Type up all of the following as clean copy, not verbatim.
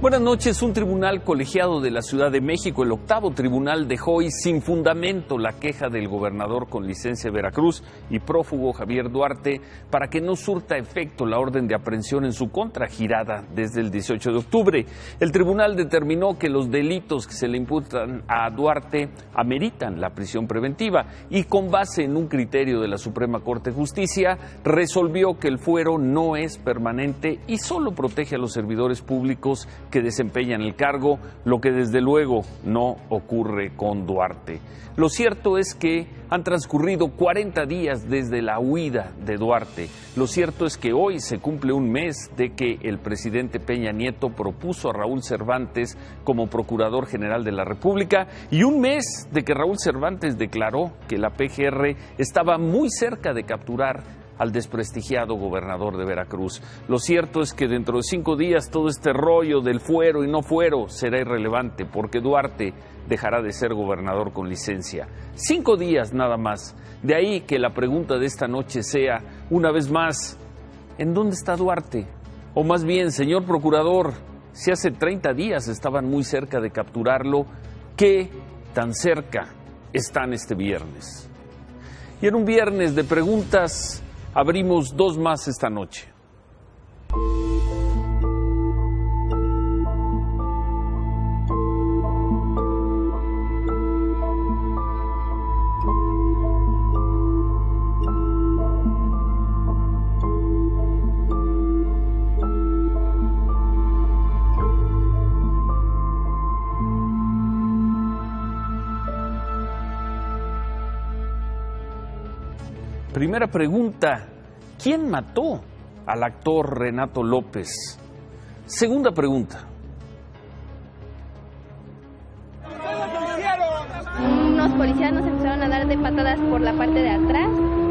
Buenas noches. Un tribunal colegiado de la Ciudad de México, el octavo tribunal, dejó hoy sin fundamento la queja del gobernador con licencia de Veracruz y prófugo Javier Duarte para que no surta efecto la orden de aprehensión en su contra girada desde el 18 de octubre. El tribunal determinó que los delitos que se le imputan a Duarte ameritan la prisión preventiva y, con base en un criterio de la Suprema Corte de Justicia, resolvió que el fuero no es permanente y solo protege a los servidores públicos que desempeñan el cargo, lo que desde luego no ocurre con Duarte. Lo cierto es que han transcurrido 40 días desde la huida de Duarte. Lo cierto es que hoy se cumple un mes de que el presidente Peña Nieto propuso a Raúl Cervantes como Procurador General de la República y un mes de que Raúl Cervantes declaró que la PGR estaba muy cerca de capturar al desprestigiado gobernador de Veracruz. Lo cierto es que dentro de 5 días todo este rollo del fuero y no fuero será irrelevante, porque Duarte dejará de ser gobernador con licencia. 5 días nada más. De ahí que la pregunta de esta noche sea, una vez más, ¿en dónde está Duarte? O más bien, señor procurador, si hace 30 días estaban muy cerca de capturarlo, ¿qué tan cerca están este viernes? Y en un viernes de preguntas, abrimos 2 más esta noche. Primera pregunta, ¿quién mató al actor Renato López? Segunda pregunta. Unos policías nos empezaron a dar de patadas por la parte de atrás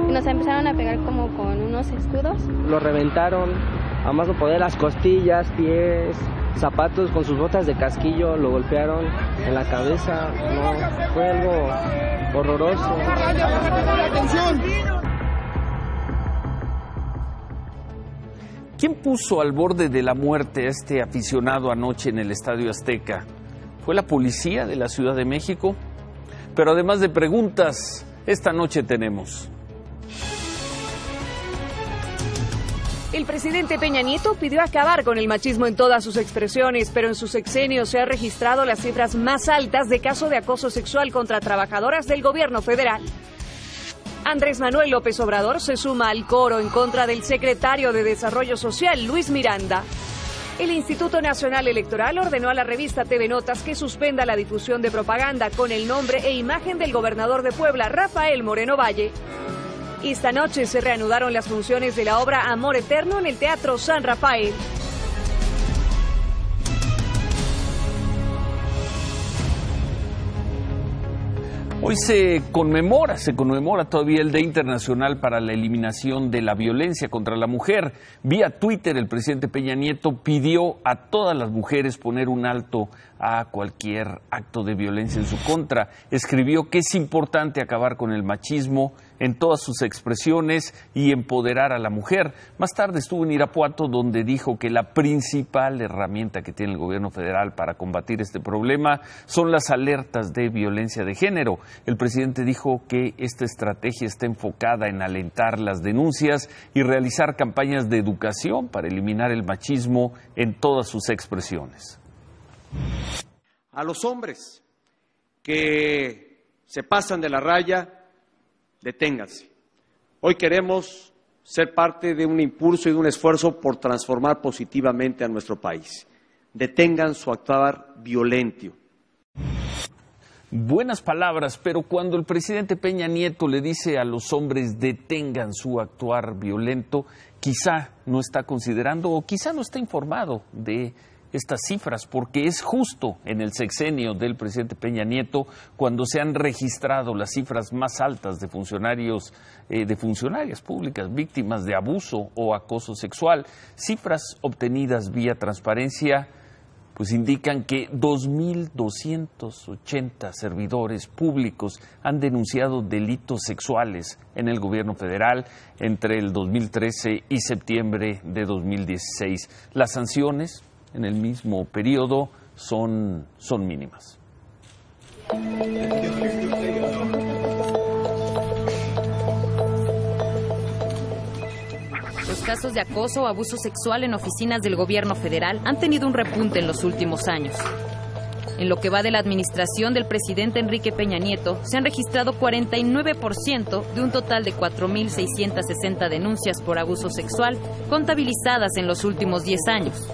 y nos empezaron a pegar como con unos escudos. Lo reventaron a más no poder, las costillas, pies, zapatos, con sus botas de casquillo, lo golpearon en la cabeza. No, fue algo horroroso. ¿Quién puso al borde de la muerte a este aficionado anoche en el Estadio Azteca? ¿Fue la policía de la Ciudad de México? Pero además de preguntas, esta noche tenemos... El presidente Peña Nieto pidió acabar con el machismo en todas sus expresiones, pero en su sexenio se han registrado las cifras más altas de casos de acoso sexual contra trabajadoras del gobierno federal. Andrés Manuel López Obrador se suma al coro en contra del secretario de Desarrollo Social, Luis Miranda. El Instituto Nacional Electoral ordenó a la revista TV Notas que suspenda la difusión de propaganda con el nombre e imagen del gobernador de Puebla, Rafael Moreno Valle. Esta noche se reanudaron las funciones de la obra Amor Eterno en el Teatro San Rafael. Hoy se conmemora todavía el Día Internacional para la Eliminación de la Violencia contra la Mujer. Vía Twitter, el presidente Peña Nieto pidió a todas las mujeres poner un alto a cualquier acto de violencia en su contra. Escribió que es importante acabar con el machismo en todas sus expresiones y empoderar a la mujer. Más tarde estuvo en Irapuato, donde dijo que la principal herramienta que tiene el gobierno federal para combatir este problema son las alertas de violencia de género. El presidente dijo que esta estrategia está enfocada en alentar las denuncias y realizar campañas de educación para eliminar el machismo en todas sus expresiones. A los hombres que se pasan de la raya, deténganse. Hoy queremos ser parte de un impulso y de un esfuerzo por transformar positivamente a nuestro país. Detengan su actuar violento. Buenas palabras, pero cuando el presidente Peña Nieto le dice a los hombres detengan su actuar violento, quizá no está considerando o quizá no está informado de estas cifras, porque es justo en el sexenio del presidente Peña Nieto cuando se han registrado las cifras más altas de funcionarios, de funcionarias públicas víctimas de abuso o acoso sexual. Cifras obtenidas vía transparencia pues indican que 2.280 servidores públicos han denunciado delitos sexuales en el gobierno federal entre el 2013 y septiembre de 2016. Las sanciones en el mismo periodo son mínimas. Los casos de acoso o abuso sexual en oficinas del gobierno federal han tenido un repunte en los últimos años. En lo que va de la administración del presidente Enrique Peña Nieto, se han registrado 49% de un total de 4.660 denuncias por abuso sexual contabilizadas en los últimos 10 años.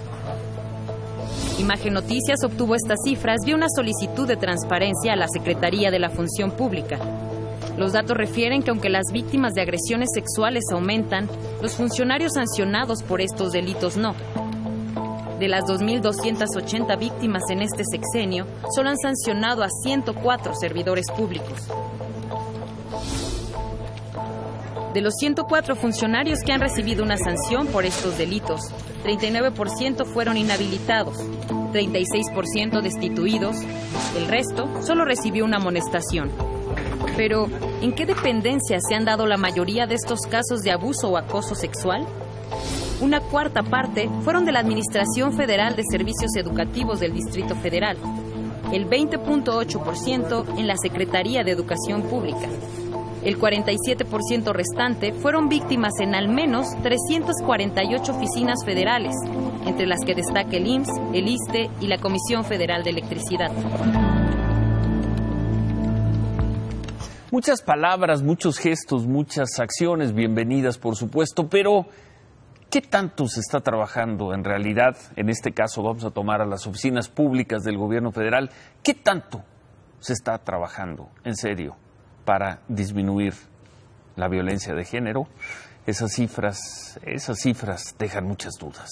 Imagen Noticias obtuvo estas cifras vía una solicitud de transparencia a la Secretaría de la Función Pública. Los datos refieren que aunque las víctimas de agresiones sexuales aumentan, los funcionarios sancionados por estos delitos no. De las 2.280 víctimas en este sexenio, solo han sancionado a 104 servidores públicos. De los 104 funcionarios que han recibido una sanción por estos delitos, 39% fueron inhabilitados, 36% destituidos, el resto solo recibió una amonestación. Pero, ¿en qué dependencias se han dado la mayoría de estos casos de abuso o acoso sexual? Una cuarta parte fueron de la Administración Federal de Servicios Educativos del Distrito Federal, el 20.8% en la Secretaría de Educación Pública. El 47% restante fueron víctimas en al menos 348 oficinas federales, entre las que destaca el IMSS, el ISSSTE y la Comisión Federal de Electricidad. Muchas palabras, muchos gestos, muchas acciones, bienvenidas por supuesto, pero ¿qué tanto se está trabajando en realidad? En este caso vamos a tomar a las oficinas públicas del gobierno federal. ¿Qué tanto se está trabajando en serio para disminuir la violencia de género? Esas cifras dejan muchas dudas.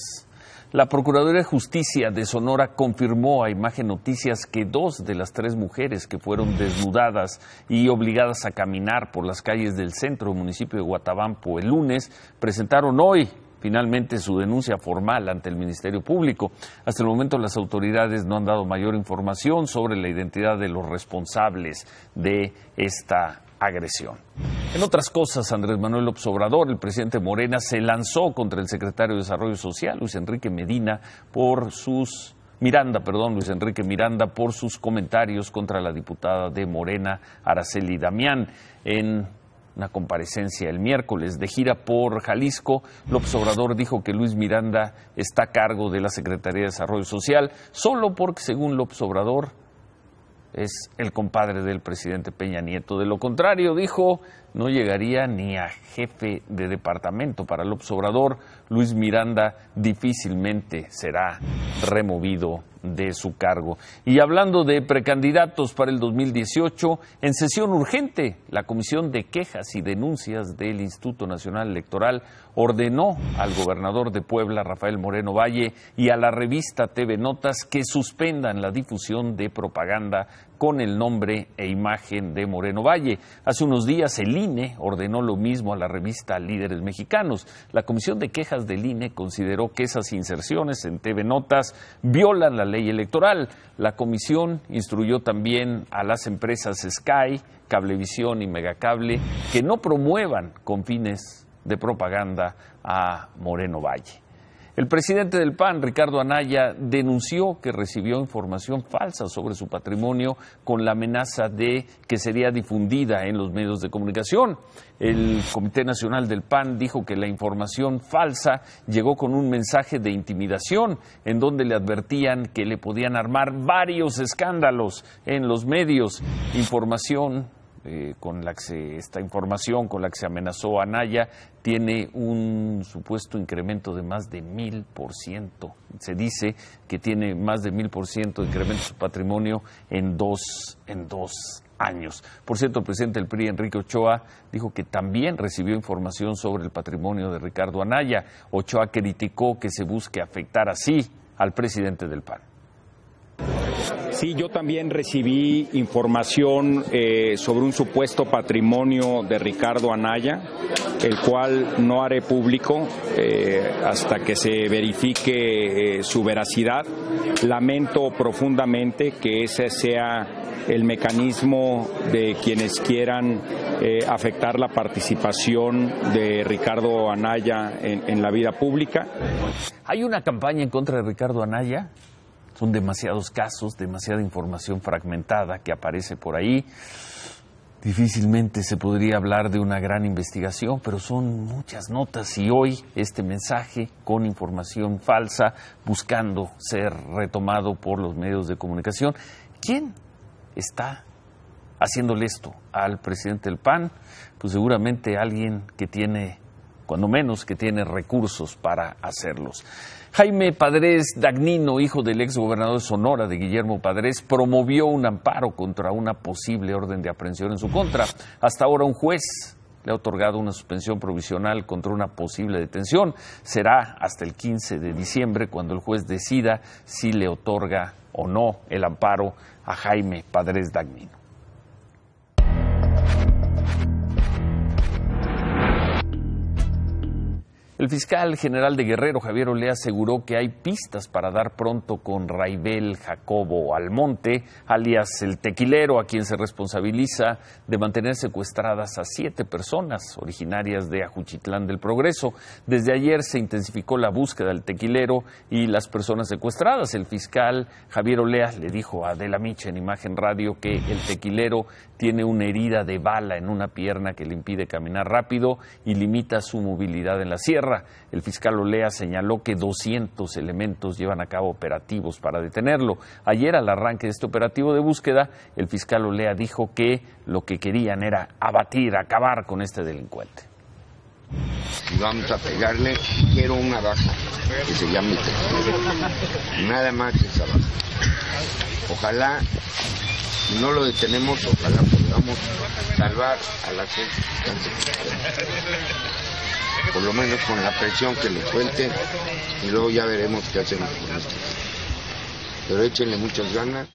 La Procuraduría de Justicia de Sonora confirmó a Imagen Noticias que 2 de las 3 mujeres que fueron desnudadas y obligadas a caminar por las calles del centro del municipio de Guatabampo el lunes presentaron hoy finalmente su denuncia formal ante el Ministerio Público. Hasta el momento las autoridades no han dado mayor información sobre la identidad de los responsables de esta agresión. En otras cosas, Andrés Manuel López Obrador, el presidente Morena, se lanzó contra el secretario de Desarrollo Social, Luis Enrique Miranda, por sus comentarios contra la diputada de Morena, Araceli Damián, en una comparecencia el miércoles. De gira por Jalisco, López Obrador dijo que Luis Miranda está a cargo de la Secretaría de Desarrollo Social, solo porque, según López Obrador, es el compadre del presidente Peña Nieto. De lo contrario, dijo, no llegaría ni a jefe de departamento. Para López Obrador, Luis Miranda difícilmente será removido de su cargo. Y hablando de precandidatos para el 2018, en sesión urgente, la Comisión de Quejas y Denuncias del Instituto Nacional Electoral ordenó al gobernador de Puebla, Rafael Moreno Valle, y a la revista TV Notas que suspendan la difusión de propaganda con el nombre e imagen de Moreno Valle. Hace unos días el INE ordenó lo mismo a la revista Líderes Mexicanos. La Comisión de Quejas del INE consideró que esas inserciones en TV Notas violan la ley electoral. La comisión instruyó también a las empresas Sky, Cablevisión y Megacable que no promuevan con fines de propaganda a Moreno Valle. El presidente del PAN, Ricardo Anaya, denunció que recibió información falsa sobre su patrimonio con la amenaza de que sería difundida en los medios de comunicación. El Comité Nacional del PAN dijo que la información falsa llegó con un mensaje de intimidación en donde le advertían que le podían armar varios escándalos en los medios. Esta información con la que se amenazó a Anaya tiene un supuesto incremento de más de 1000%. Se dice que tiene más de 1000% de incremento de su patrimonio en dos años. Por cierto, el presidente del PRI, Enrique Ochoa, dijo que también recibió información sobre el patrimonio de Ricardo Anaya. Ochoa criticó que se busque afectar así al presidente del PAN. Sí, yo también recibí información sobre un supuesto patrimonio de Ricardo Anaya, el cual no haré público hasta que se verifique su veracidad. Lamento profundamente que ese sea el mecanismo de quienes quieran afectar la participación de Ricardo Anaya en la vida pública. ¿Hay una campaña en contra de Ricardo Anaya? Son demasiados casos, demasiada información fragmentada que aparece por ahí. Difícilmente se podría hablar de una gran investigación, pero son muchas notas y hoy este mensaje con información falsa buscando ser retomado por los medios de comunicación. ¿Quién está haciéndole esto al presidente del PAN? Pues seguramente alguien que tiene, cuando menos, que tiene recursos para hacerlos. Jaime Padrés Dagnino, hijo del exgobernador de Sonora, de Guillermo Padrés, promovió un amparo contra una posible orden de aprehensión en su contra. Hasta ahora un juez le ha otorgado una suspensión provisional contra una posible detención. Será hasta el 15 de diciembre cuando el juez decida si le otorga o no el amparo a Jaime Padrés Dagnino. El fiscal general de Guerrero, Javier Olea, aseguró que hay pistas para dar pronto con Raibel Jacobo Almonte, alias el Tequilero, a quien se responsabiliza de mantener secuestradas a 7 personas originarias de Ajuchitlán del Progreso. Desde ayer se intensificó la búsqueda del Tequilero y las personas secuestradas. El fiscal Javier Olea le dijo a Adela Micha en Imagen Radio que el Tequilero tiene una herida de bala en una pierna que le impide caminar rápido y limita su movilidad en la sierra. El fiscal Olea señaló que 200 elementos llevan a cabo operativos para detenerlo. Ayer, al arranque de este operativo de búsqueda, el fiscal Olea dijo que lo que querían era acabar con este delincuente. Y vamos a pegarle, quiero una baja que se llame Tequilero. Nada más esa baja. Ojalá, si no lo detenemos, ojalá podamos salvar a la gente. Por lo menos con la presión que le suelten y luego ya veremos qué hacemos con esto. Pero échenle muchas ganas.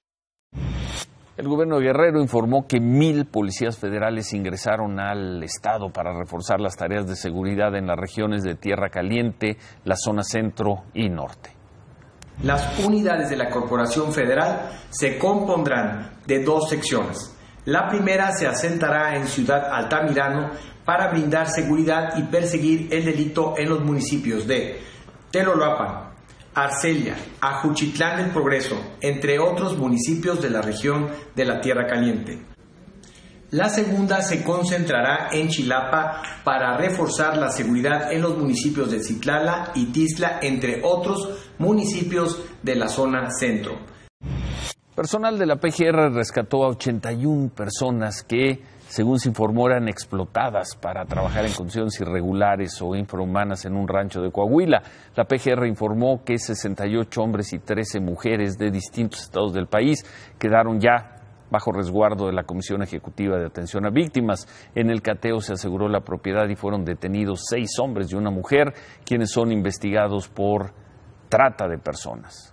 El gobierno de Guerrero informó que 1,000 policías federales ingresaron al estado para reforzar las tareas de seguridad en las regiones de Tierra Caliente, la zona centro y norte. Las unidades de la Corporación Federal se compondrán de 2 secciones. La primera se asentará en Ciudad Altamirano para brindar seguridad y perseguir el delito en los municipios de Telolapan, Arcelia, Ajuchitlán del Progreso, entre otros municipios de la región de la Tierra Caliente. La segunda se concentrará en Chilapa para reforzar la seguridad en los municipios de Citlala y Tizla, entre otros municipios de la zona centro. Personal de la PGR rescató a 81 personas que, según se informó, eran explotadas para trabajar en condiciones irregulares o infrahumanas en un rancho de Coahuila. La PGR informó que 68 hombres y 13 mujeres de distintos estados del país quedaron ya bajo resguardo de la Comisión Ejecutiva de Atención a Víctimas. En el cateo se aseguró la propiedad y fueron detenidos 6 hombres y una mujer, quienes son investigados por trata de personas.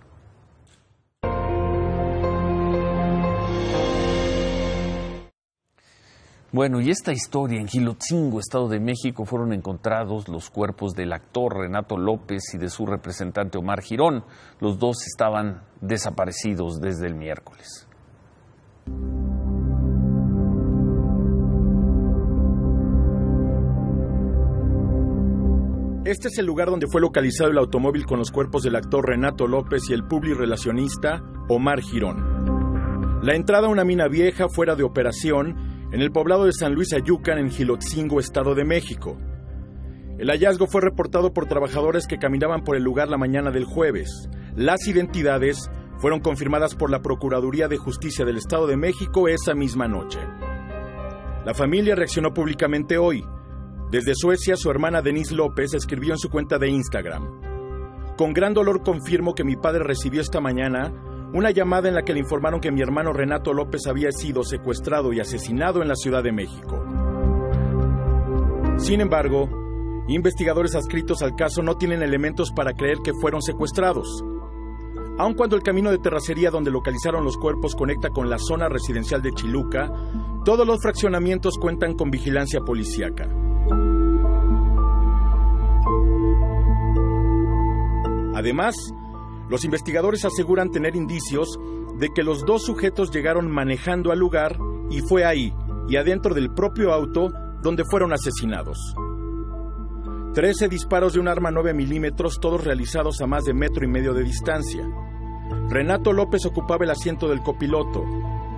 Bueno, y esta historia, en Gilotzingo, Estado de México, fueron encontrados los cuerpos del actor Renato López y de su representante Omar Girón. Los dos estaban desaparecidos desde el miércoles. Este es el lugar donde fue localizado el automóvil con los cuerpos del actor Renato López y el publirelacionista Omar Girón. La entrada a una mina vieja fuera de operación en el poblado de San Luis Ayucan, en Gilotzingo, Estado de México. El hallazgo fue reportado por trabajadores que caminaban por el lugar la mañana del jueves. Las identidades fueron confirmadas por la Procuraduría de Justicia del Estado de México esa misma noche. La familia reaccionó públicamente hoy. Desde Suecia, su hermana Denise López escribió en su cuenta de Instagram: con gran dolor confirmo que mi padre recibió esta mañana una llamada en la que le informaron que mi hermano Renato López había sido secuestrado y asesinado en la Ciudad de México. Sin embargo, investigadores adscritos al caso no tienen elementos para creer que fueron secuestrados. Aun cuando el camino de terracería donde localizaron los cuerpos conecta con la zona residencial de Chiluca, todos los fraccionamientos cuentan con vigilancia policíaca. Además, los investigadores aseguran tener indicios de que los dos sujetos llegaron manejando al lugar y fue ahí, y adentro del propio auto, donde fueron asesinados. 13 disparos de un arma 9 milímetros, todos realizados a más de 1,5 metros de distancia. Renato López ocupaba el asiento del copiloto.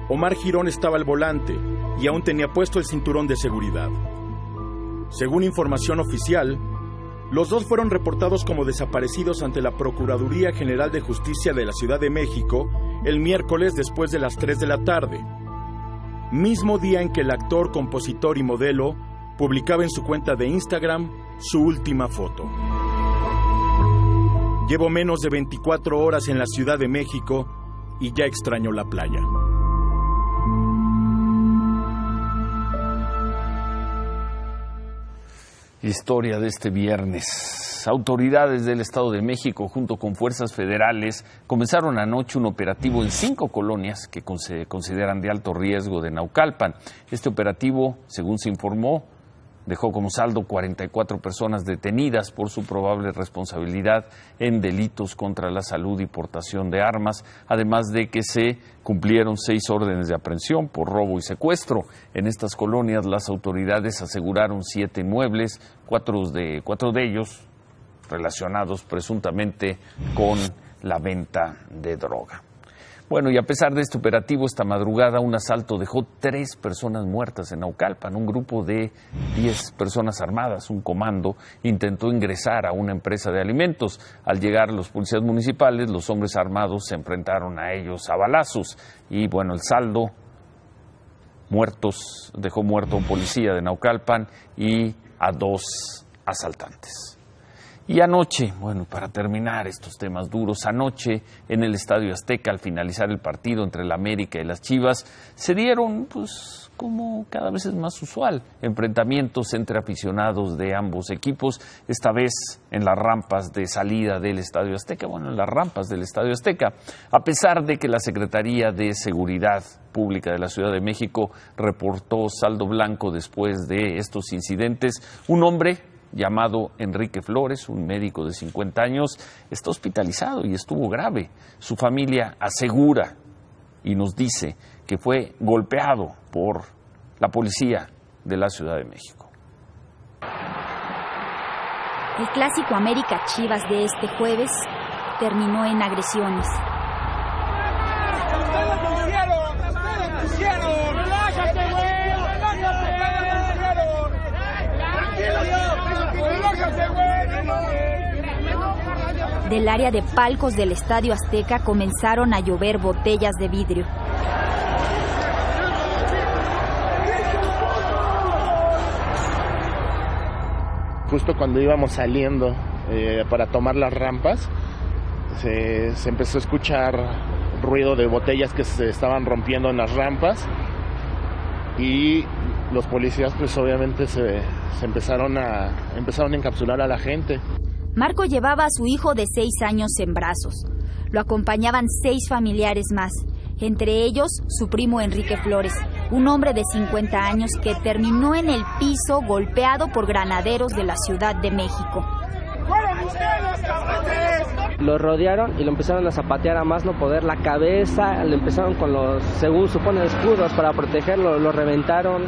Omar Girón estaba al volante y aún tenía puesto el cinturón de seguridad. Según información oficial, los dos fueron reportados como desaparecidos ante la Procuraduría General de Justicia de la Ciudad de México el miércoles después de las 3 de la tarde, mismo día en que el actor, compositor y modelo publicaba en su cuenta de Instagram su última foto. Llevo menos de 24 horas en la Ciudad de México y ya extraño la playa. Historia de este viernes. Autoridades del Estado de México junto con fuerzas federales comenzaron anoche un operativo en 5 colonias que se consideran de alto riesgo de Naucalpan. Este operativo, según se informó, dejó como saldo 44 personas detenidas por su probable responsabilidad en delitos contra la salud y portación de armas, además de que se cumplieron 6 órdenes de aprehensión por robo y secuestro. En estas colonias las autoridades aseguraron 7 inmuebles, 4 de ellos relacionados presuntamente con la venta de droga. Bueno, y a pesar de este operativo, esta madrugada un asalto dejó 3 personas muertas en Naucalpan. Un grupo de 10 personas armadas, un comando, intentó ingresar a una empresa de alimentos. Al llegar los policías municipales, los hombres armados se enfrentaron a ellos a balazos. Y bueno, el saldo, muertos, dejó muerto a un policía de Naucalpan y a 2 asaltantes. Y anoche, bueno, para terminar estos temas duros, anoche en el Estadio Azteca, al finalizar el partido entre el América y las Chivas, se dieron, pues, como cada vez es más usual, enfrentamientos entre aficionados de ambos equipos, esta vez en las rampas de salida del Estadio Azteca, en las rampas del Estadio Azteca. A pesar de que la Secretaría de Seguridad Pública de la Ciudad de México reportó saldo blanco después de estos incidentes, un hombre llamado Enrique Flores, un médico de 50 años, está hospitalizado y estuvo grave. Su familia asegura y nos dice que fue golpeado por la policía de la Ciudad de México. El clásico América Chivas de este jueves terminó en agresiones. Del área de palcos del Estadio Azteca comenzaron a llover botellas de vidrio. Justo cuando íbamos saliendo para tomar las rampas, se empezó a escuchar ruido de botellas que se estaban rompiendo en las rampas y los policías pues obviamente se empezaron a encapsular a la gente. Marco llevaba a su hijo de 6 años en brazos. Lo acompañaban 6 familiares más, entre ellos su primo Enrique Flores, un hombre de 50 años que terminó en el piso golpeado por granaderos de la Ciudad de México. Lo rodearon y lo empezaron a zapatear a más no poder. La cabeza, le empezaron con los, según suponen, escudos para protegerlo. Lo reventaron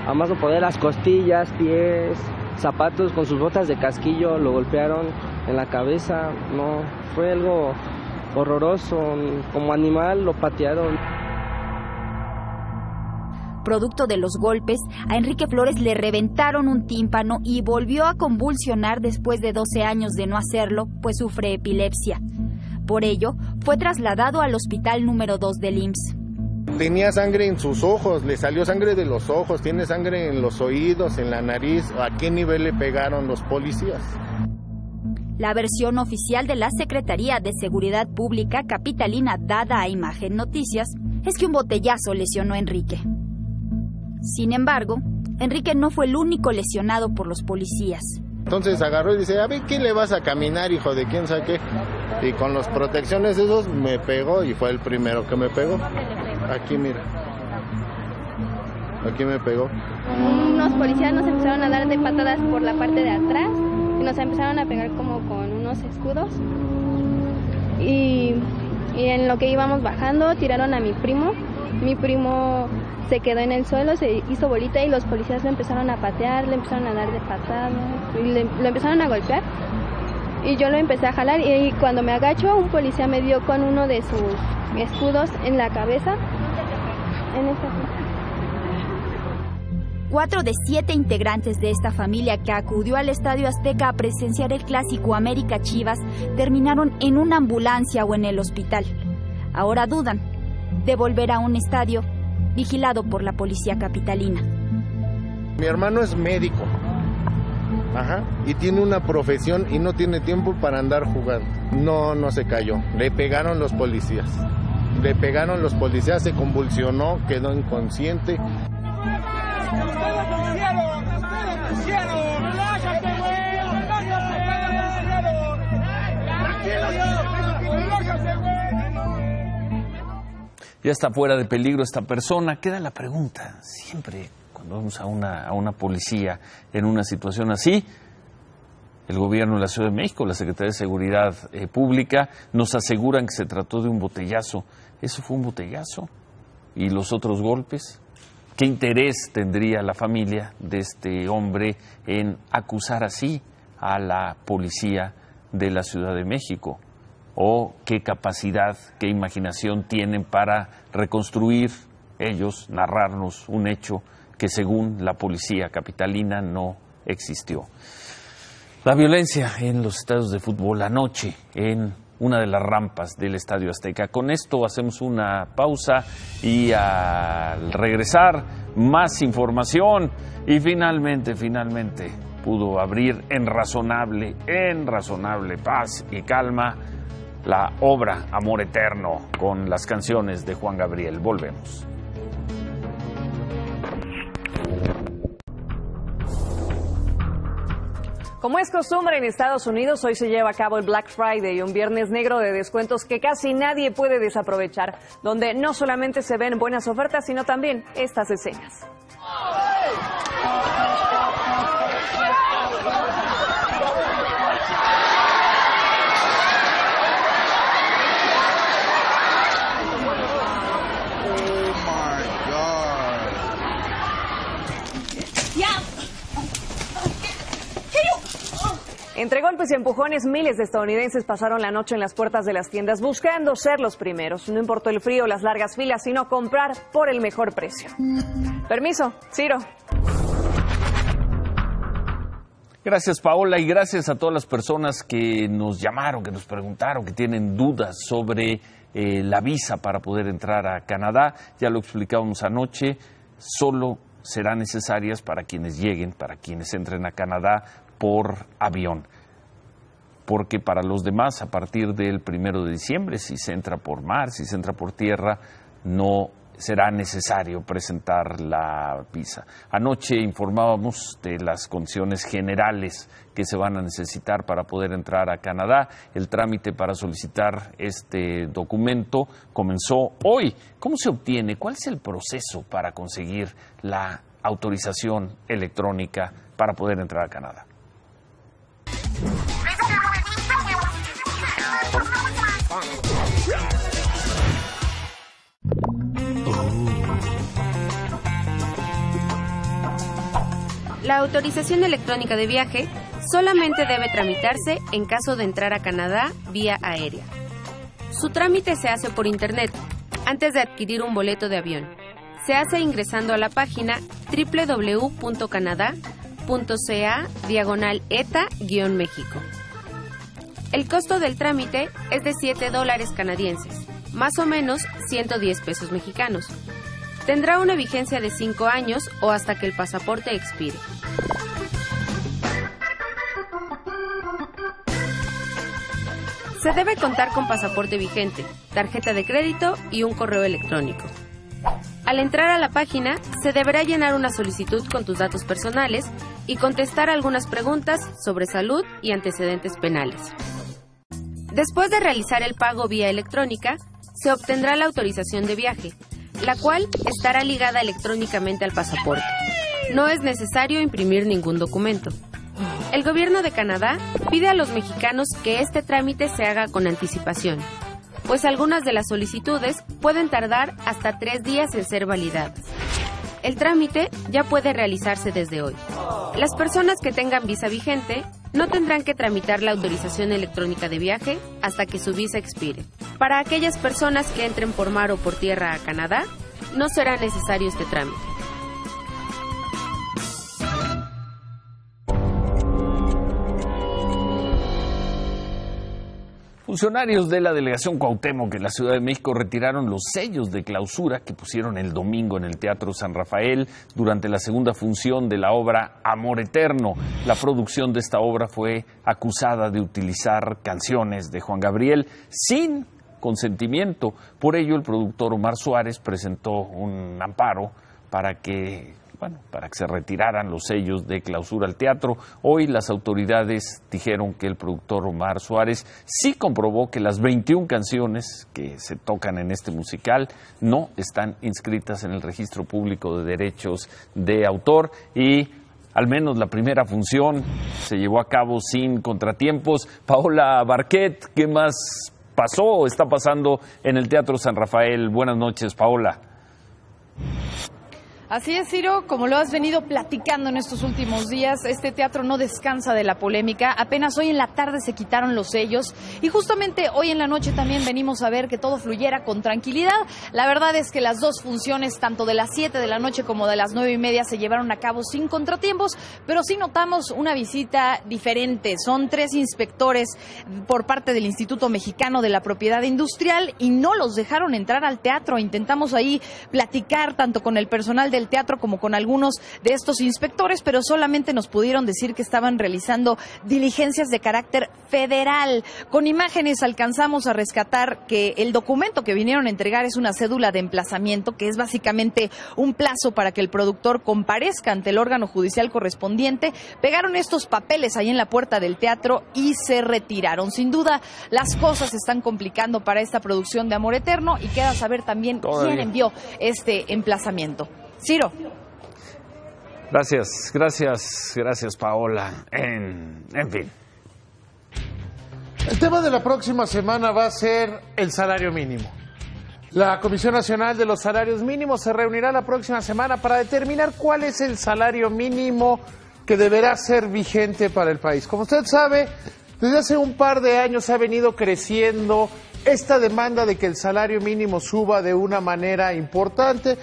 a más no poder, las costillas, pies, zapatos, con sus botas de casquillo, lo golpearon en la cabeza. No, fue algo horroroso. Como animal lo patearon. Producto de los golpes, a Enrique Flores le reventaron un tímpano y volvió a convulsionar después de 12 años de no hacerlo, pues sufre epilepsia. Por ello, fue trasladado al hospital número 2 del IMSS. Tenía sangre en sus ojos, le salió sangre de los ojos, tiene sangre en los oídos, en la nariz. ¿A qué nivel le pegaron los policías? La versión oficial de la Secretaría de Seguridad Pública capitalina dada a Imagen Noticias es que un botellazo lesionó a Enrique. Sin embargo, Enrique no fue el único lesionado por los policías. Entonces agarró y dice, a ver, ¿quién le vas a caminar, hijo de quién sabe qué? Y con las protecciones esos me pegó y fue el primero que me pegó. Aquí, mira. Aquí me pegó. Unos policías nos empezaron a dar de patadas por la parte de atrás y nos empezaron a pegar como con unos escudos. Y y en lo que íbamos bajando tiraron a mi primo. Mi primo se quedó en el suelo, se hizo bolita y los policías le empezaron a patear, le empezaron a dar de patadas y lo empezaron a golpear. Y yo lo empecé a jalar y cuando me agacho, un policía me dio con uno de sus escudos en la cabeza. En esta parte. 4 de 7 integrantes de esta familia que acudió al Estadio Azteca a presenciar el clásico América Chivas terminaron en una ambulancia o en el hospital. Ahora dudan de volver a un estadio vigilado por la policía capitalina. Mi hermano es médico, y tiene una profesión y no tiene tiempo para andar jugando. No se cayó, le pegaron los policías. Se convulsionó, quedó inconsciente. Ya está fuera de peligro esta persona. Queda la pregunta, siempre cuando vamos a una policía en una situación así, el gobierno de la Ciudad de México, la Secretaría de Seguridad Pública, nos aseguran que se trató de un botellazo. ¿Eso fue un botellazo? ¿Y los otros golpes? ¿Qué interés tendría la familia de este hombre en acusar así a la policía de la Ciudad de México? ¿O qué capacidad, qué imaginación tienen para reconstruir ellos, narrarnos un hecho que según la policía capitalina no existió? La violencia en los estadios de fútbol anoche en una de las rampas del Estadio Azteca. Con esto hacemos una pausa y al regresar más información y finalmente pudo abrir en razonable paz y calma la obra Amor Eterno con las canciones de Juan Gabriel. Volvemos. Como es costumbre en Estados Unidos, hoy se lleva a cabo el Black Friday, un viernes negro de descuentos que casi nadie puede desaprovechar, donde no solamente se ven buenas ofertas, sino también estas escenas. Entre golpes y empujones, miles de estadounidenses pasaron la noche en las puertas de las tiendas buscando ser los primeros. No importó el frío o las largas filas, sino comprar por el mejor precio. Permiso, Ciro. Gracias, Paola, y gracias a todas las personas que nos llamaron, que nos preguntaron, que tienen dudas sobre la visa para poder entrar a Canadá. Ya lo explicábamos anoche, solo serán necesarias para quienes lleguen, para quienes entren a Canadá por avión, porque para los demás, a partir del 1 de diciembre, si se entra por mar, si se entra por tierra, no será necesario presentar la visa. Anoche informábamos de las condiciones generales que se van a necesitar para poder entrar a Canadá. El trámite para solicitar este documento comenzó hoy. ¿Cómo se obtiene? ¿Cuál es el proceso para conseguir la autorización electrónica para poder entrar a Canadá? La autorización electrónica de viaje solamente debe tramitarse en caso de entrar a Canadá vía aérea. Su trámite se hace por internet antes de adquirir un boleto de avión. Se hace ingresando a la página www.canada.ca/ETA-México. El costo del trámite es de $7 canadienses, más o menos 110 pesos mexicanos. Tendrá una vigencia de 5 años o hasta que el pasaporte expire. Se debe contar con pasaporte vigente, tarjeta de crédito y un correo electrónico. Al entrar a la página, se deberá llenar una solicitud con tus datos personales y contestar algunas preguntas sobre salud y antecedentes penales. Después de realizar el pago vía electrónica, se obtendrá la autorización de viaje, la cual estará ligada electrónicamente al pasaporte. No es necesario imprimir ningún documento. El gobierno de Canadá pide a los mexicanos que este trámite se haga con anticipación. pues algunas de las solicitudes pueden tardar hasta 3 días en ser validadas. El trámite ya puede realizarse desde hoy. Las personas que tengan visa vigente no tendrán que tramitar la autorización electrónica de viaje hasta que su visa expire. Para aquellas personas que entren por mar o por tierra a Canadá, no será necesario este trámite. Funcionarios de la delegación Cuauhtémoc en la Ciudad de México retiraron los sellos de clausura que pusieron el domingo en el Teatro San Rafael durante la segunda función de la obra Amor Eterno. La producción de esta obra fue acusada de utilizar canciones de Juan Gabriel sin consentimiento. Por ello, el productor Omar Suárez presentó un amparo para que se retiraran los sellos de clausura al teatro. Hoy las autoridades dijeron que el productor Omar Suárez sí comprobó que las 21 canciones que se tocan en este musical no están inscritas en el Registro Público de Derechos de Autor y al menos la primera función se llevó a cabo sin contratiempos. Paola Barquet, ¿qué más pasó o está pasando en el Teatro San Rafael? Buenas noches, Paola. Así es, Ciro, como lo has venido platicando en estos últimos días, este teatro no descansa de la polémica. Apenas hoy en la tarde se quitaron los sellos y justamente hoy en la noche también venimos a ver que todo fluyera con tranquilidad. La verdad es que las dos funciones, tanto de las 7 de la noche como de las 9:30, se llevaron a cabo sin contratiempos, pero sí notamos una visita diferente. Son 3 inspectores por parte del Instituto Mexicano de la Propiedad Industrial y no los dejaron entrar al teatro. Intentamos ahí platicar tanto con el personal del teatro como con algunos de estos inspectores, pero solamente nos pudieron decir que estaban realizando diligencias de carácter federal. Con imágenes alcanzamos a rescatar que el documento que vinieron a entregar es una cédula de emplazamiento, que es básicamente un plazo para que el productor comparezca ante el órgano judicial correspondiente. Pegaron estos papeles ahí en la puerta del teatro y se retiraron. Sin duda, las cosas se están complicando para esta producción de Amor Eterno y queda saber también quién envió este emplazamiento. Ciro. Gracias, Paola. En fin. El tema de la próxima semana va a ser el salario mínimo. La Comisión Nacional de los Salarios Mínimos se reunirá la próxima semana para determinar cuál es el salario mínimo que deberá ser vigente para el país. Como usted sabe, desde hace un par de años ha venido creciendo esta demanda de que el salario mínimo suba de una manera importante,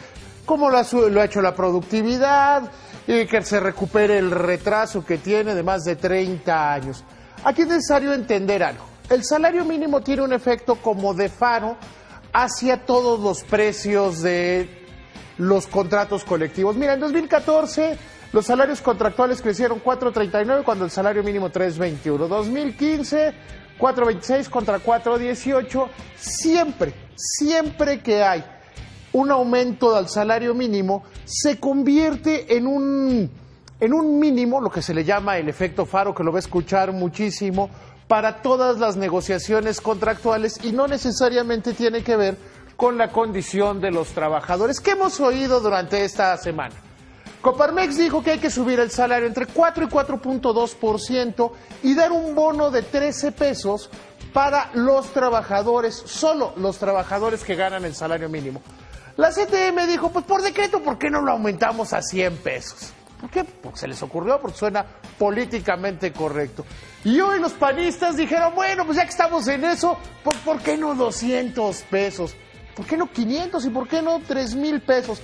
como lo ha hecho la productividad, y que se recupere el retraso que tiene de más de 30 años. Aquí es necesario entender algo. El salario mínimo tiene un efecto como de faro hacia todos los precios de los contratos colectivos. Mira, en 2014 los salarios contractuales crecieron 4.39 cuando el salario mínimo 3.21. 2015, 4.26 contra 4.18. Siempre que hay un aumento del salario mínimo, se convierte en un mínimo, lo que se le llama el efecto faro, que lo va a escuchar muchísimo, para todas las negociaciones contractuales y no necesariamente tiene que ver con la condición de los trabajadores. ¿Qué hemos oído durante esta semana? Coparmex dijo que hay que subir el salario entre 4 y 4.2% y dar un bono de 13 pesos para los trabajadores, solo los trabajadores que ganan el salario mínimo. La CTM dijo, pues por decreto, ¿por qué no lo aumentamos a 100 pesos? ¿Por qué? Porque se les ocurrió, porque suena políticamente correcto. Y hoy los panistas dijeron, bueno, pues ya que estamos en eso, pues ¿por qué no 200 pesos? ¿Por qué no 500 y por qué no 3,000 pesos?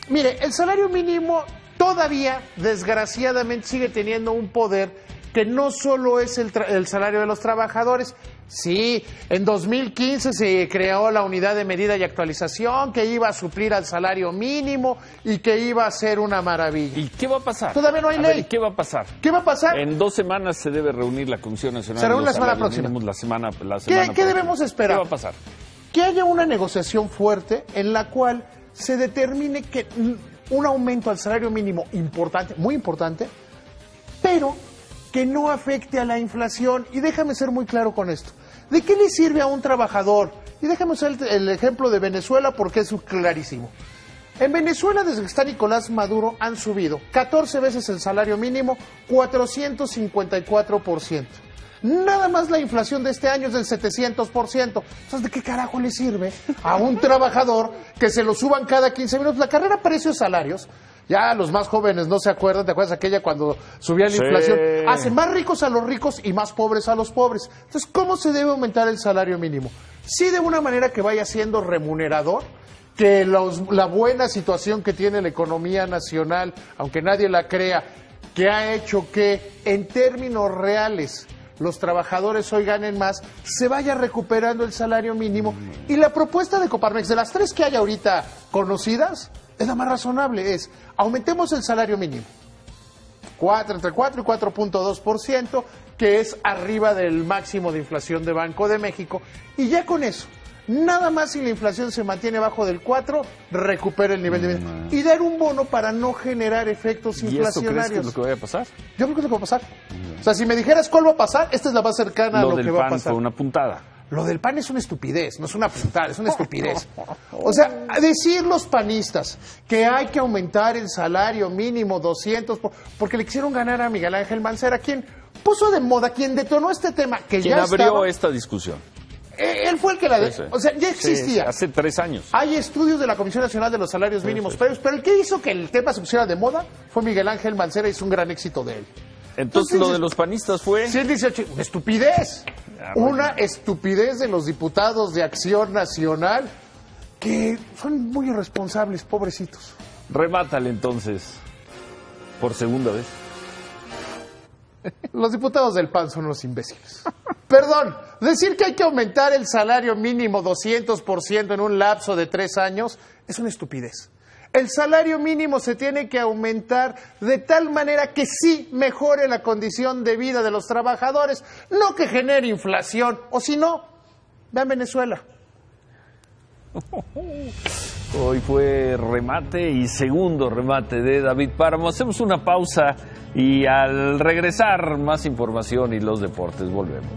Mire, el salario mínimo todavía, desgraciadamente, sigue teniendo un poder que no solo es el salario de los trabajadores. Sí, en 2015 se creó la unidad de medida y actualización que iba a suplir al salario mínimo y que iba a ser una maravilla. ¿Y qué va a pasar? Todavía no hay ley. ¿Qué va a pasar? ¿Qué va a pasar? En 2 semanas se debe reunir la Comisión Nacional. Se reúne la semana próxima. ¿Qué debemos esperar? ¿Qué va a pasar? Que haya una negociación fuerte en la cual se determine que un aumento al salario mínimo importante, muy importante, pero que no afecte a la inflación. Y déjame ser muy claro con esto. ¿De qué le sirve a un trabajador? Y déjame usar el ejemplo de Venezuela porque es clarísimo. En Venezuela, desde que está Nicolás Maduro, han subido 14 veces el salario mínimo, 454%. Nada más la inflación de este año es del 700%. Entonces, ¿de qué carajo le sirve a un trabajador que se lo suban cada 15 minutos? La carrera precios-salarios, ya los más jóvenes no se acuerdan, ¿te acuerdas aquella cuando subía la inflación? Hace más ricos a los ricos y más pobres a los pobres. Entonces, ¿cómo se debe aumentar el salario mínimo? Sí, de una manera que vaya siendo remunerador, que la buena situación que tiene la economía nacional, aunque nadie la crea, que ha hecho que en términos reales los trabajadores hoy ganen más, se vaya recuperando el salario mínimo. Y la propuesta de Coparmex, de las tres que hay ahorita conocidas, es la más razonable, es aumentemos el salario mínimo, entre 4 y 4.2%, que es arriba del máximo de inflación de Banco de México, y ya con eso, nada más si la inflación se mantiene bajo del 4, recupera el nivel de vida. Y dar un bono para no generar efectos inflacionarios. ¿Y esto crees que es lo que vaya a pasar? Yo creo que es lo que va a pasar. O sea, si me dijeras cuál va a pasar, esta es la más cercana a lo que va a pasar. Lo del PAN fue una puntada. Lo del PAN es una estupidez, no es una puntada, es una estupidez. O sea, decir los panistas que hay que aumentar el salario mínimo 200, porque le quisieron ganar a Miguel Ángel Mancera, quien puso de moda, quien detonó este tema, que ¿Quién ya abrió esta discusión? Él fue el que la... O sea, ya existía. Sí, hace 3 años. Hay estudios de la Comisión Nacional de los Salarios Mínimos Previos, pero el que hizo que el tema se pusiera de moda fue Miguel Ángel Mancera y es un gran éxito de él. Entonces lo de los panistas fue... Sí, él dice, una estupidez. Una estupidez de los diputados de Acción Nacional que son muy irresponsables, pobrecitos. Remátale entonces, por segunda vez. Los diputados del PAN son unos imbéciles. Perdón, decir que hay que aumentar el salario mínimo 200% en un lapso de 3 años es una estupidez. El salario mínimo se tiene que aumentar de tal manera que sí mejore la condición de vida de los trabajadores, no que genere inflación, o si no, vean Venezuela. Hoy fue remate y segundo remate de David Páramo. Hacemos una pausa y al regresar más información y los deportes. Volvemos.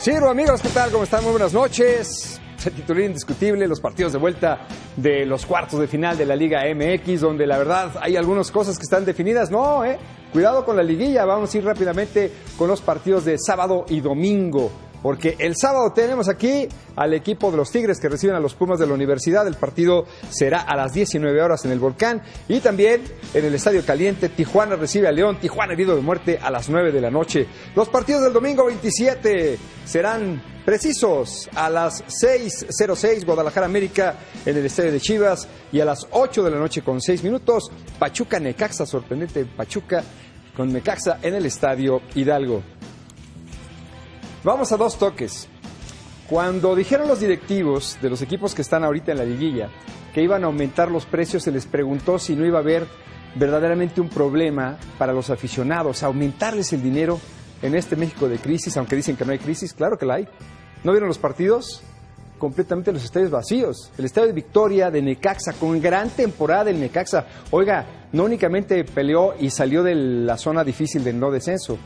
Ciro, amigos, ¿qué tal? ¿Cómo están? Muy buenas noches. Se tituló indiscutible los partidos de vuelta de los cuartos de final de la Liga MX, donde la verdad hay algunas cosas que están definidas. No, cuidado con la liguilla. Vamos a ir rápidamente con los partidos de sábado y domingo. Porque el sábado tenemos aquí al equipo de los Tigres que reciben a los Pumas de la Universidad. El partido será a las 19 horas en el Volcán. Y también en el Estadio Caliente, Tijuana recibe a León. Tijuana herido de muerte a las 9 de la noche. Los partidos del domingo 27 serán precisos a las 6:06 Guadalajara América en el Estadio de Chivas. Y a las 8 de la noche con 6 minutos Pachuca Necaxa, sorprendente Pachuca con Necaxa en el Estadio Hidalgo. Vamos a 2 toques. Cuando dijeron los directivos de los equipos que están ahorita en la liguilla que iban a aumentar los precios, se les preguntó si no iba a haber verdaderamente un problema para los aficionados, aumentarles el dinero en este México de crisis, aunque dicen que no hay crisis. Claro que la hay. ¿No vieron los partidos? Completamente los estadios vacíos. El estadio de Victoria, de Necaxa, con gran temporada del Necaxa. Oiga, no únicamente peleó y salió de la zona difícil del no descenso,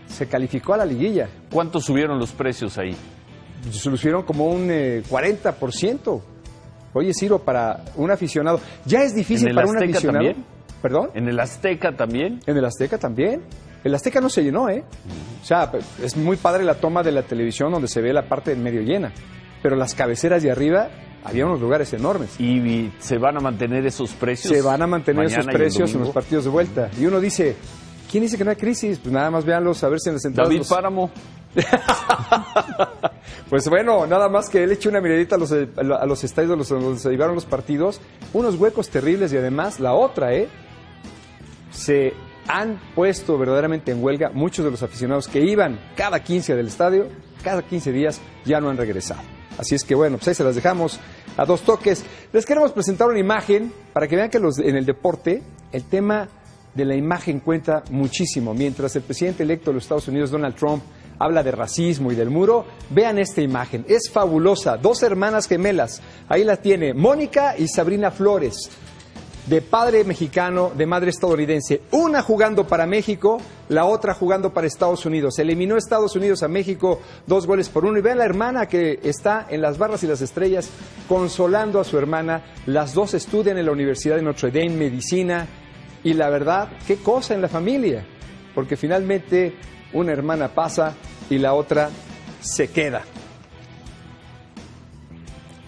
se calificó a la liguilla. ¿Cuánto subieron los precios ahí? Se subieron como un 40%. Oye, Ciro, para un aficionado, ya es difícil para un aficionado. ¿También? ¿Perdón? ¿En el Azteca también? En el Azteca también. El Azteca no se llenó, O sea, es muy padre la toma de la televisión donde se ve la parte medio llena, pero las cabeceras de arriba había unos lugares enormes. ¿Y se van a mantener esos precios? Se van a mantener esos precios en los partidos de vuelta. Y uno dice, ¿quién dice que no hay crisis? Pues nada más véanlos, a ver si en las entradas... David Páramo. Pues bueno, nada más que él eche una miradita a los estadios donde se llevaron los partidos. Unos huecos terribles y además la otra, se han puesto verdaderamente en huelga muchos de los aficionados que iban cada 15 del estadio, cada 15 días ya no han regresado. Así es que bueno, pues ahí se las dejamos a 2 toques. Les queremos presentar una imagen para que vean que en el deporte el tema de la imagen cuenta muchísimo. Mientras el presidente electo de los Estados Unidos, Donald Trump, habla de racismo y del muro, vean esta imagen. Es fabulosa. 2 hermanas gemelas. Ahí la tiene Mónica y Sabrina Flores. de padre mexicano, de madre estadounidense. Una jugando para México, la otra jugando para Estados Unidos. Eliminó Estados Unidos a México 2-1. Y vean la hermana que está en las barras y las estrellas consolando a su hermana. Las dos estudian en la Universidad de Notre Dame medicina. Y la verdad, qué cosa en la familia. Porque finalmente una hermana pasa y la otra se queda.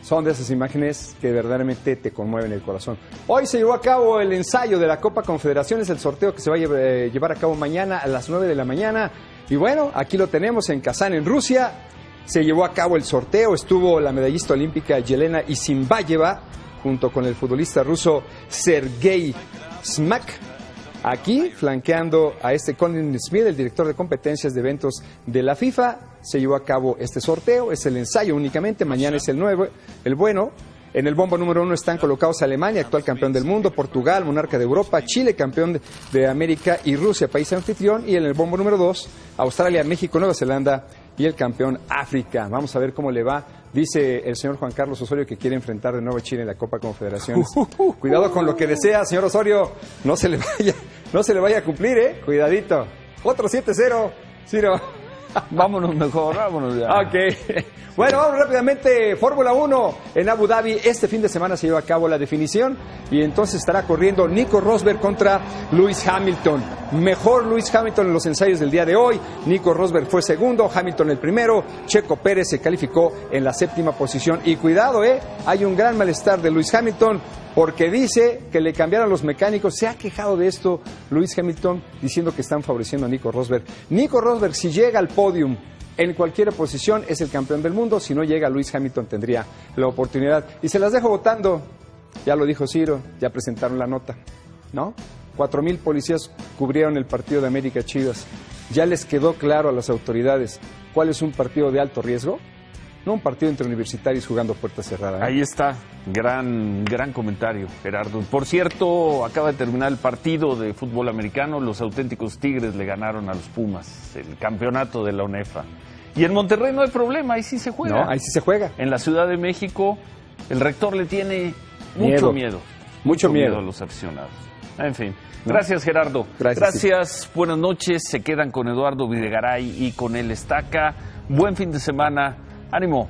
Son de esas imágenes que verdaderamente te conmueven el corazón. Hoy se llevó a cabo el ensayo de la Copa Confederaciones, el sorteo que se va a llevar a cabo mañana a las 9 de la mañana. Y bueno, aquí lo tenemos en Kazán, en Rusia. Se llevó a cabo el sorteo, estuvo la medallista olímpica Yelena Isinbayeva junto con el futbolista ruso Sergei Smak. Aquí, flanqueando a Colin Smith, el director de competencias de eventos de la FIFA, se llevó a cabo este sorteo. Es el ensayo únicamente, mañana es el bueno. En el bombo número 1 están colocados Alemania, actual campeón del mundo, Portugal, monarca de Europa, Chile, campeón de América, y Rusia, país anfitrión. Y en el bombo número 2, Australia, México, Nueva Zelanda y el campeón África. Vamos a ver cómo le va. Dice el señor Juan Carlos Osorio que quiere enfrentar de nuevo a Chile en la Copa Confederaciones. Cuidado con lo que desea, señor Osorio. No se le vaya a cumplir, Cuidadito. Otro 7-0, Ciro. Vámonos mejor, vámonos ya. Ok. Bueno, vamos rápidamente. Fórmula 1 en Abu Dhabi. Este fin de semana se lleva a cabo la definición y entonces estará corriendo Nico Rosberg contra Lewis Hamilton. Mejor Lewis Hamilton en los ensayos del día de hoy. Nico Rosberg fue segundo, Hamilton el primero. Checo Pérez se calificó en la 7ª posición. Y cuidado, hay un gran malestar de Lewis Hamilton porque dice que le cambiaron los mecánicos. Se ha quejado de esto Lewis Hamilton diciendo que están favoreciendo a Nico Rosberg. Nico Rosberg, si llega al podium en cualquier posición, es el campeón del mundo. Si no llega, Lewis Hamilton tendría la oportunidad. Y se las dejo votando. Ya lo dijo Ciro, ya presentaron la nota, ¿no? 4,000 policías cubrieron el partido de América Chivas. Ya les quedó claro a las autoridades cuál es un partido de alto riesgo. No un partido entre universitarios jugando puerta cerrada. Ahí está, gran comentario, Gerardo. Por cierto, acaba de terminar el partido de fútbol americano. Los auténticos Tigres le ganaron a los Pumas, el campeonato de la UNEFA. Y en Monterrey no hay problema, ahí sí se juega. No, ahí sí se juega. En la Ciudad de México, el rector le tiene mucho miedo a los aficionados. En fin, gracias Gerardo. Gracias, buenas noches. Se quedan con Eduardo Videgaray y con él Estaca. Buen fin de semana. ¡Ánimo!